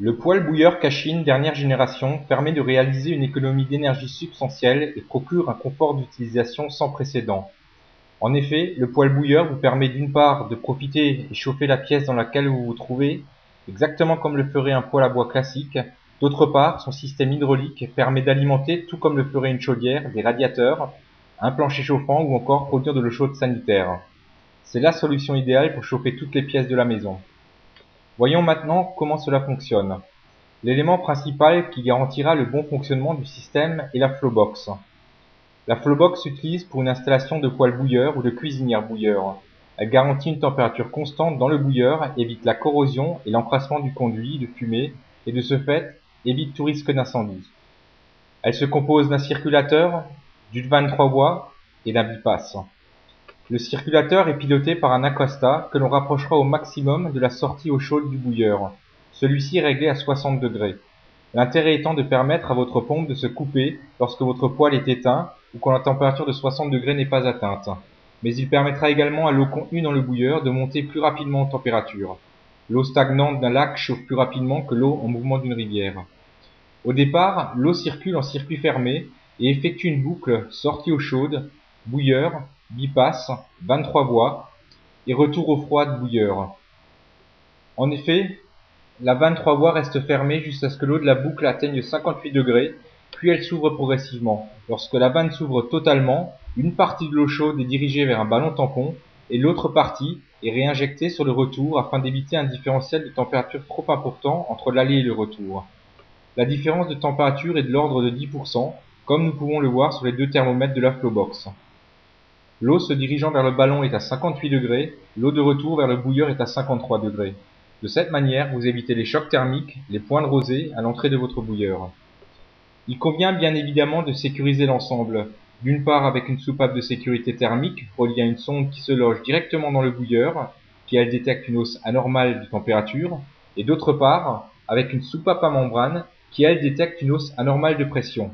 Le poêle bouilleur Cashin dernière génération permet de réaliser une économie d'énergie substantielle et procure un confort d'utilisation sans précédent. En effet, le poêle bouilleur vous permet d'une part de profiter et chauffer la pièce dans laquelle vous vous trouvez, exactement comme le ferait un poêle à bois classique. D'autre part, son système hydraulique permet d'alimenter, tout comme le ferait une chaudière, des radiateurs, un plancher chauffant ou encore produire de l'eau chaude sanitaire. C'est la solution idéale pour chauffer toutes les pièces de la maison. Voyons maintenant comment cela fonctionne. L'élément principal qui garantira le bon fonctionnement du système est la Flowbox. La Flowbox s'utilise pour une installation de poêle bouilleur ou de cuisinière bouilleur. Elle garantit une température constante dans le bouilleur, évite la corrosion et l'encrassement du conduit de fumée et de ce fait évite tout risque d'incendie. Elle se compose d'un circulateur, d'une 23 watts et d'un bipasse. Le circulateur est piloté par un accostat que l'on rapprochera au maximum de la sortie eau chaude du bouilleur, celui-ci est réglé à 60 degrés. L'intérêt étant de permettre à votre pompe de se couper lorsque votre poêle est éteint ou quand la température de 60 degrés n'est pas atteinte. Mais il permettra également à l'eau contenue dans le bouilleur de monter plus rapidement en température. L'eau stagnante d'un lac chauffe plus rapidement que l'eau en mouvement d'une rivière. Au départ, l'eau circule en circuit fermé et effectue une boucle sortie eau chaude, bouilleur, bipasse, 23 voies et retour au froid de bouilleur. En effet, la 23 voies reste fermée jusqu'à ce que l'eau de la boucle atteigne 58 degrés, puis elle s'ouvre progressivement. Lorsque la vanne s'ouvre totalement, une partie de l'eau chaude est dirigée vers un ballon tampon et l'autre partie est réinjectée sur le retour afin d'éviter un différentiel de température trop important entre l'aller et le retour. La différence de température est de l'ordre de 10%, comme nous pouvons le voir sur les deux thermomètres de la Flowbox. L'eau se dirigeant vers le ballon est à 58 degrés, l'eau de retour vers le bouilleur est à 53 degrés. De cette manière, vous évitez les chocs thermiques, les points de rosée à l'entrée de votre bouilleur. Il convient bien évidemment de sécuriser l'ensemble, d'une part avec une soupape de sécurité thermique reliée à une sonde qui se loge directement dans le bouilleur, qui elle détecte une hausse anormale de température, et d'autre part avec une soupape à membrane qui elle détecte une hausse anormale de pression.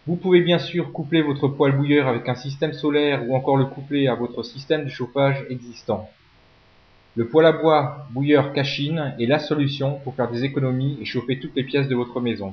Vous pouvez bien sûr coupler votre poêle bouilleur avec un système solaire ou encore le coupler à votre système de chauffage existant. Le poêle à bois bouilleur Cashin est la solution pour faire des économies et chauffer toutes les pièces de votre maison.